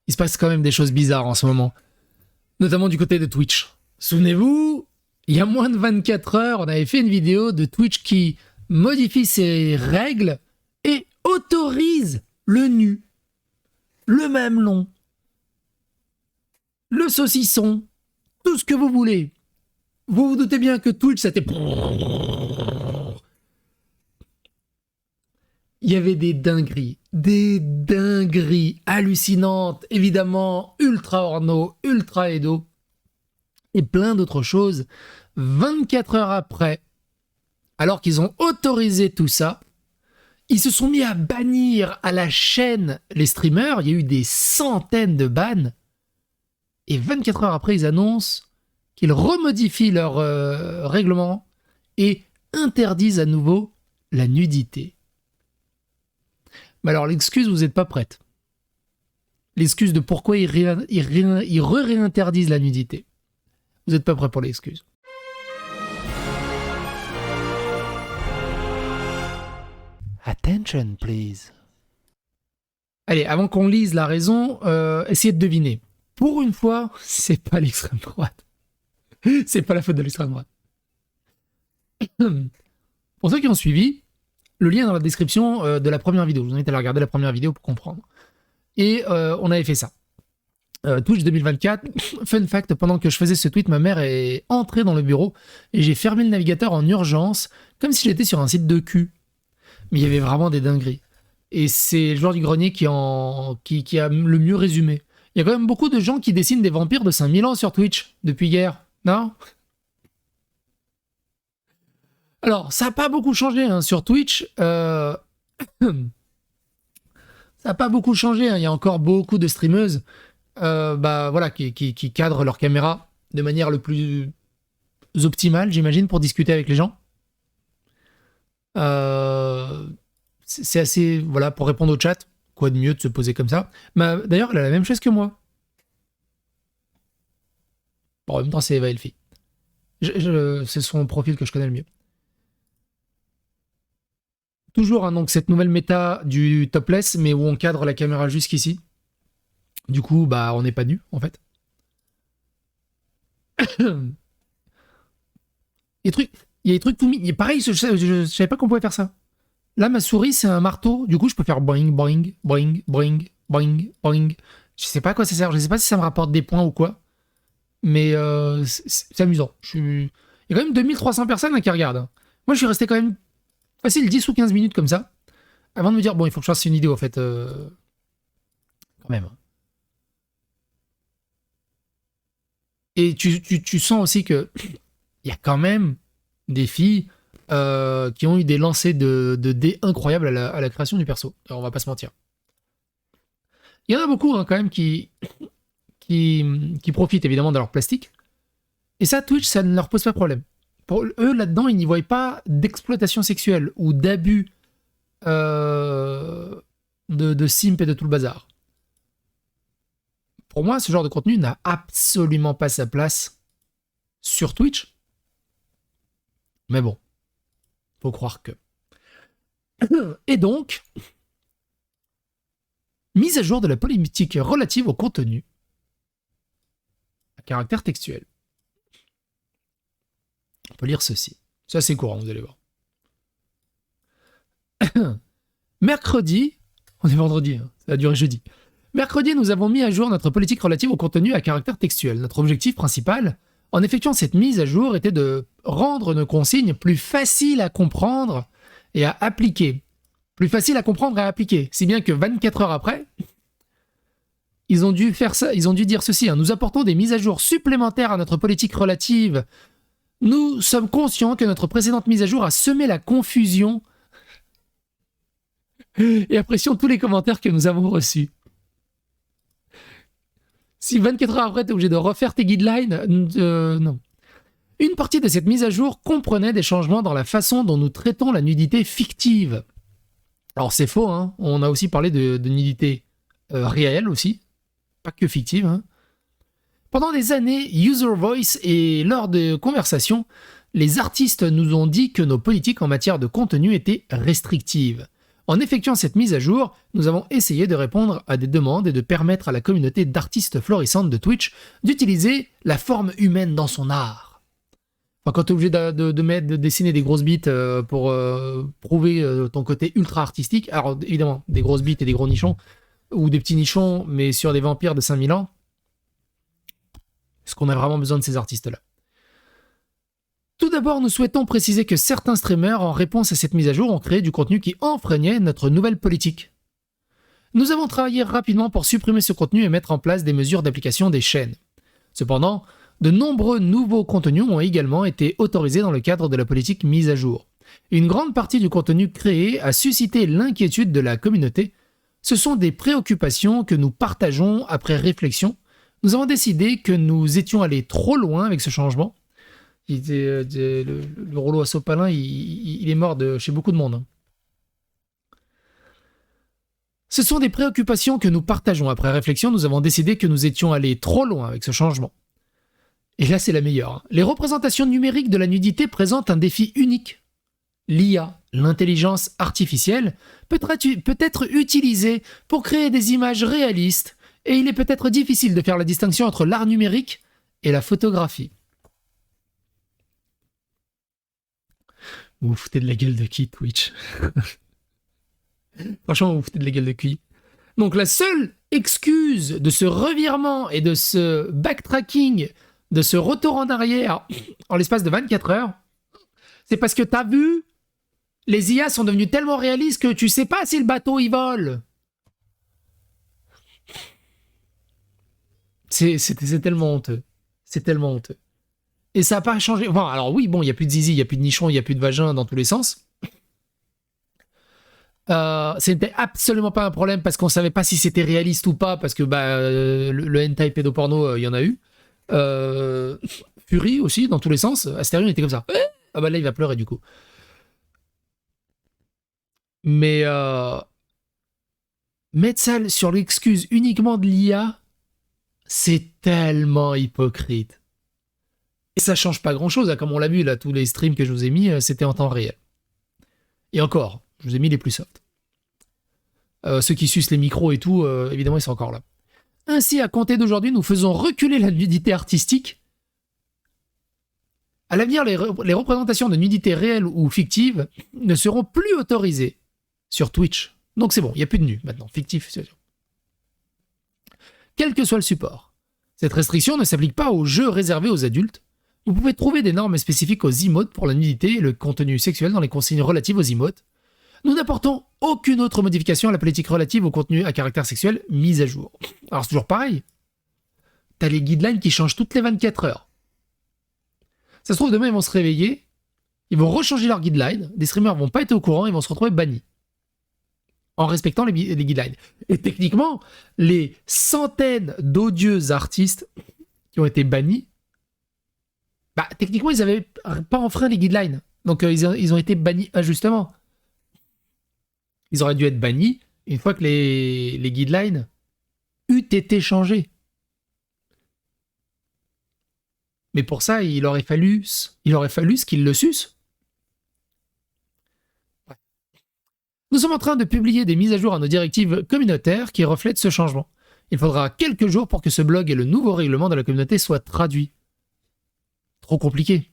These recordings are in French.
Il se passe quand même des choses bizarres en ce moment. Notamment du côté de Twitch. Souvenez-vous, il y a moins de 24 heures, on avait fait une vidéo de Twitch qui modifie ses règles et autorise le nu, le mamelon, le saucisson, tout ce que vous voulez. Vous vous doutez bien que Twitch, c'était... Il y avait des dingueries hallucinantes, évidemment, ultra orno, ultra edo, et plein d'autres choses. 24 heures après, alors qu'ils ont autorisé tout ça, ils se sont mis à bannir à la chaîne les streamers. Il y a eu des centaines de bans. Et 24 heures après, ils annoncent qu'ils remodifient leur règlement et interdisent à nouveau la nudité. Mais alors, l'excuse, vous n'êtes pas prête. L'excuse de pourquoi ils réinterdisent la nudité. Vous n'êtes pas prêt pour l'excuse. Attention, please. Allez, avant qu'on lise la raison, essayez de deviner. Pour une fois, c'est pas l'extrême droite. C'est pas la faute de l'extrême droite. Pour ceux qui ont suivi, le lien est dans la description de la première vidéo. Je vous invite à aller regarder la première vidéo pour comprendre. Et on avait fait ça. Twitch 2024. Fun fact, pendant que je faisais ce tweet, ma mère est entrée dans le bureau et j'ai fermé le navigateur en urgence, comme si j'étais sur un site de cul. Mais il y avait vraiment des dingueries. Et c'est le joueur du grenier qui a le mieux résumé. Il y a quand même beaucoup de gens qui dessinent des vampires de 5000 ans sur Twitch depuis hier. Non ? Alors, ça n'a pas beaucoup changé hein, sur Twitch. Ça n'a pas beaucoup changé. Hein. Il y a encore beaucoup de streameuses qui cadrent leur caméra de manière le plus optimale, j'imagine, pour discuter avec les gens. C'est assez... Voilà, pour répondre au chat. Quoi de mieux de se poser comme ça. D'ailleurs, elle a la même chose que moi. Bon, en même temps, c'est Eva Elfie. C'est son profil que je connais le mieux. Toujours, hein, donc, cette nouvelle méta du topless, mais où on cadre la caméra jusqu'ici. Du coup, on n'est pas nu, en fait. Il y a des trucs tout mis. Pareil, je savais pas qu'on pouvait faire ça. Là, ma souris, c'est un marteau. Du coup, je peux faire boing, boing, boing, boing, boing, boing. Je sais pas à quoi ça sert. Je sais pas si ça me rapporte des points ou quoi. Mais c'est amusant. Il y a quand même 2300 personnes qui regardent. Hein. Moi, je suis resté quand même facile 10 ou 15 minutes comme ça. Avant de me dire, bon, il faut que je fasse une vidéo, en fait. Quand même. Et tu sens aussi que il y a quand même des filles qui ont eu des lancers de dés incroyables à la création du perso. Alors, on va pas se mentir. Il y en a beaucoup hein, quand même qui profitent évidemment de leur plastique. Et ça, Twitch, ça ne leur pose pas de problème. Pour eux, là-dedans, ils n'y voient pas d'exploitation sexuelle ou d'abus de simp et de tout le bazar. Pour moi, ce genre de contenu n'a absolument pas sa place sur Twitch. Mais bon, faut croire que. Et donc, mise à jour de la politique relative au contenu à caractère textuel. On peut lire ceci. C'est assez courant, vous allez voir. Mercredi, on est vendredi, hein, ça va durer jeudi. Mercredi, nous avons mis à jour notre politique relative au contenu à caractère textuel. Notre objectif principal, en effectuant cette mise à jour, était de rendre nos consignes plus faciles à comprendre et à appliquer. Plus faciles à comprendre et à appliquer. Si bien que 24 heures après, ils ont dû faire ça, ils ont dû dire ceci. Hein, nous apportons des mises à jour supplémentaires à notre politique relative. Nous sommes conscients que notre précédente mise à jour a semé la confusion et apprécions tous les commentaires que nous avons reçus. Si 24 heures après, tu es obligé de refaire tes guidelines, non. Une partie de cette mise à jour comprenait des changements dans la façon dont nous traitons la nudité fictive. Alors c'est faux, hein. On a aussi parlé de nudité réelle aussi, pas que fictive. Hein. Pendant des années, User Voice et lors de conversations, les artistes nous ont dit que nos politiques en matière de contenu étaient restrictives. En effectuant cette mise à jour, nous avons essayé de répondre à des demandes et de permettre à la communauté d'artistes florissantes de Twitch d'utiliser la forme humaine dans son art. Enfin, quand tu es obligé de dessiner des grosses bites pour prouver ton côté ultra artistique, alors évidemment, des grosses bites et des gros nichons, ou des petits nichons, mais sur des vampires de 5000 ans, est-ce qu'on a vraiment besoin de ces artistes-là? Tout d'abord, nous souhaitons préciser que certains streamers, en réponse à cette mise à jour, ont créé du contenu qui enfreignait notre nouvelle politique. Nous avons travaillé rapidement pour supprimer ce contenu et mettre en place des mesures d'application des chaînes. Cependant, de nombreux nouveaux contenus ont également été autorisés dans le cadre de la politique mise à jour. Une grande partie du contenu créé a suscité l'inquiétude de la communauté. Ce sont des préoccupations que nous partageons après réflexion. Nous avons décidé que nous étions allés trop loin avec ce changement. Le rouleau à sopalin, il est mort chez beaucoup de monde. Hein. Ce sont des préoccupations que nous partageons. Après réflexion, nous avons décidé que nous étions allés trop loin avec ce changement. Et là, c'est la meilleure. Les représentations numériques de la nudité présentent un défi unique. L'IA, l'intelligence artificielle, peut être utilisée pour créer des images réalistes, et il est peut-être difficile de faire la distinction entre l'art numérique et la photographie. Vous vous foutez de la gueule de qui, Twitch? Franchement, vous vous foutez de la gueule de qui? Donc la seule excuse de ce revirement et de ce backtracking, de ce retour en arrière en l'espace de 24 heures, c'est parce que t'as vu, les IA sont devenus tellement réalistes que tu sais pas si le bateau il vole. C'est tellement honteux. C'est tellement honteux. Et ça n'a pas changé. Enfin, alors oui, bon, il n'y a plus de zizi, il n'y a plus de nichon, il n'y a plus de vagin dans tous les sens. C'était absolument pas un problème parce qu'on savait pas si c'était réaliste ou pas, parce que le hentai pédoporno, il y en a eu. Fury aussi, dans tous les sens. Astérion était comme ça. Ah bah là, il va pleurer du coup. Mais mettre ça sur l'excuse uniquement de l'IA, c'est tellement hypocrite. Et ça change pas grand-chose, hein, comme on l'a vu, là, tous les streams que je vous ai mis, c'était en temps réel. Et encore, je vous ai mis les plus soft. Ceux qui sucent les micros et tout, évidemment, ils sont encore là. Ainsi, à compter d'aujourd'hui, nous faisons reculer la nudité artistique. À l'avenir, les représentations de nudité réelle ou fictive ne seront plus autorisées sur Twitch. Donc c'est bon, il n'y a plus de nu maintenant, fictif, c'est sûr. Quel que soit le support. Cette restriction ne s'applique pas aux jeux réservés aux adultes. Vous pouvez trouver des normes spécifiques aux emotes pour la nudité et le contenu sexuel dans les consignes relatives aux emotes. Nous n'apportons aucune autre modification à la politique relative au contenu à caractère sexuel mise à jour. Alors c'est toujours pareil. T'as les guidelines qui changent toutes les 24 heures. Ça se trouve, demain ils vont se réveiller, ils vont rechanger leurs guidelines, des streamers vont pas être au courant, ils vont se retrouver bannis. En respectant les guidelines. Et techniquement, les centaines d'odieux artistes qui ont été bannis, techniquement, ils n'avaient pas enfreint les guidelines. Donc, ils ont été bannis injustement. Ils auraient dû être bannis une fois que les guidelines eût été changés. Mais pour ça, il aurait fallu ce qu'ils le sucent. Nous sommes en train de publier des mises à jour à nos directives communautaires qui reflètent ce changement. Il faudra quelques jours pour que ce blog et le nouveau règlement de la communauté soient traduits. Trop compliqué.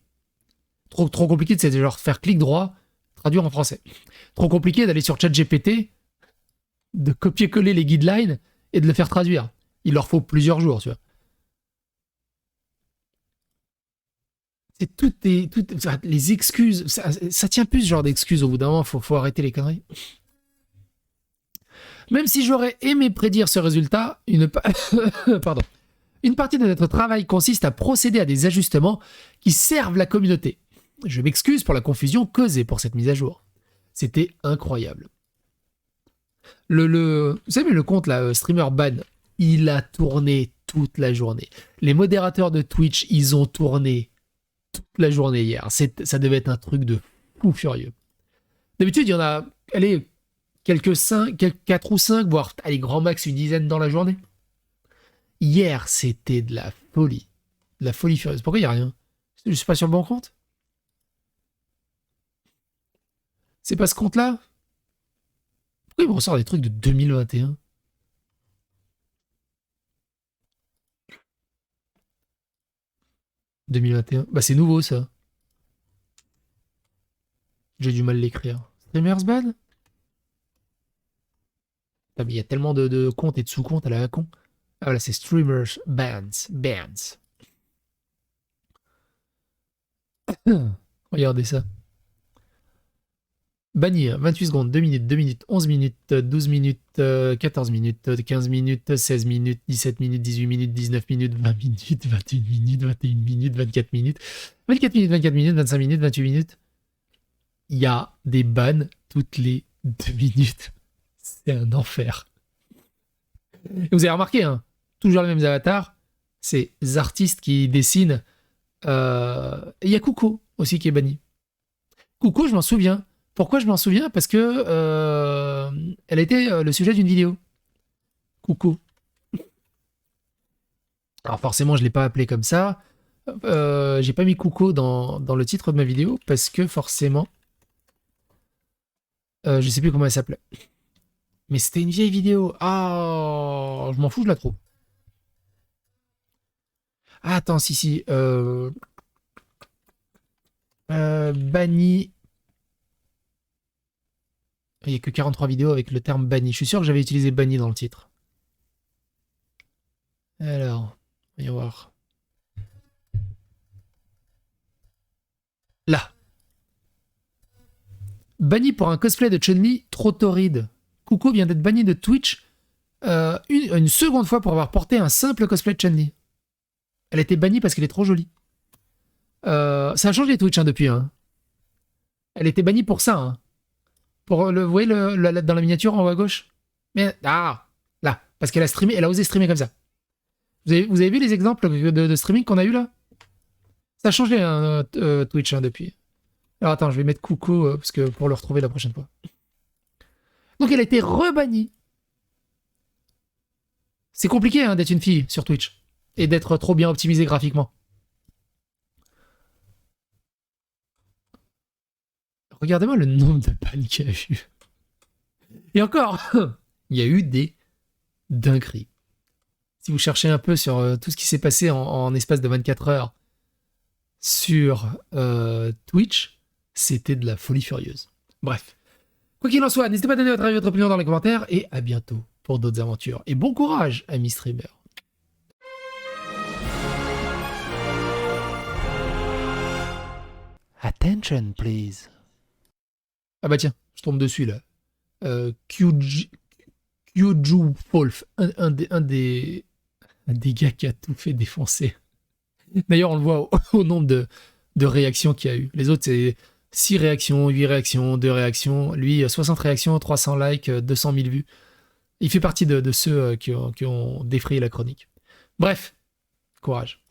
Trop compliqué de genre faire clic droit, traduire en français. Trop compliqué d'aller sur ChatGPT, de copier-coller les guidelines et de le faire traduire. Il leur faut plusieurs jours, tu vois. C'est toutes les excuses. Ça tient plus ce genre d'excuses au bout d'un moment. Faut arrêter les conneries. Même si j'aurais aimé prédire ce résultat, une partie de notre travail consiste à procéder à des ajustements qui servent la communauté. Je m'excuse pour la confusion causée pour cette mise à jour. C'était incroyable. Vous savez, le compte là, Streamer Ban, il a tourné toute la journée. Les modérateurs de Twitch, ils ont tourné toute la journée hier. Ça devait être un truc de fou furieux. D'habitude, il y en a, allez, quelques 4 ou 5, voire, allez, grand max une dizaine dans la journée. Hier, c'était de la folie. De la folie furieuse. Pourquoi il n'y a rien? Je suis pas sur le bon compte? C'est pas ce compte-là? Pourquoi il me ressort des trucs de 2021? « 2021 ». Bah c'est nouveau ça. J'ai du mal à l'écrire. Streamers ban? Ah, mais il y a tellement de comptes et de sous-comptes à la con. Ah voilà, c'est streamers bans. Bans. Regardez ça. Bannir, 28 secondes, 2 minutes, 2 minutes, 11 minutes, 12 minutes, 14 minutes, 15 minutes, 16 minutes, 17 minutes, 18 minutes, 19 minutes, 20 minutes, 21 minutes, 21 minutes, 24 minutes, 24 minutes, 24 minutes, 25 minutes, 28 minutes. Il y a des bans toutes les 2 minutes. C'est un enfer. Et vous avez remarqué, hein, toujours les mêmes avatars, ces artistes qui dessinent. Il y a Coucou aussi qui est banni. Coucou, je m'en souviens. Pourquoi je m'en souviens? Parce que elle a été le sujet d'une vidéo. Coucou. Alors forcément, je ne l'ai pas appelé comme ça. J'ai pas mis Coucou dans le titre de ma vidéo parce que forcément, je sais plus comment elle s'appelait. Mais c'était une vieille vidéo. Ah, je m'en fous, je la trouve. Ah, attends, si. Banni. Il n'y a que 43 vidéos avec le terme banni. Je suis sûr que j'avais utilisé banni dans le titre. Alors, voyons voir. Là. Banni pour un cosplay de Chun-Li trop torride. Coucou vient d'être banni de Twitch une seconde fois pour avoir porté un simple cosplay de Chun-Li. Elle a été bannie parce qu'elle est trop jolie. Ça a changé Twitch hein, depuis. Hein. Elle était bannie pour ça. Hein. Pour vous voyez dans la miniature en haut à gauche. Mais là, parce qu'elle a streamé, elle a osé streamer comme ça. Vous avez vu les exemples de streaming qu'on a eu là? Ça a changé hein, Twitch hein, depuis. Alors attends, je vais mettre Coucou parce que pour le retrouver la prochaine fois. Donc elle a été rebannie. C'est compliqué hein, d'être une fille sur Twitch et d'être trop bien optimisé graphiquement. Regardez-moi le nombre de bans qu'il y a eu. Et encore, il y a eu des dingueries. Si vous cherchez un peu sur tout ce qui s'est passé en espace de 24 heures sur Twitch, c'était de la folie furieuse. Bref. Quoi qu'il en soit, n'hésitez pas à donner votre avis, votre opinion dans les commentaires et à bientôt pour d'autres aventures. Et bon courage, amis streamers. Attention, please. Ah bah tiens, je tombe dessus là. Kyuju Wolf, un des gars qui a tout fait défoncer. D'ailleurs, on le voit au nombre de réactions qu'il y a eu. Les autres, c'est 6 réactions, 8 réactions, 2 réactions. Lui, 60 réactions, 300 likes, 200 000 vues. Il fait partie de ceux qui ont défrayé la chronique. Bref, courage.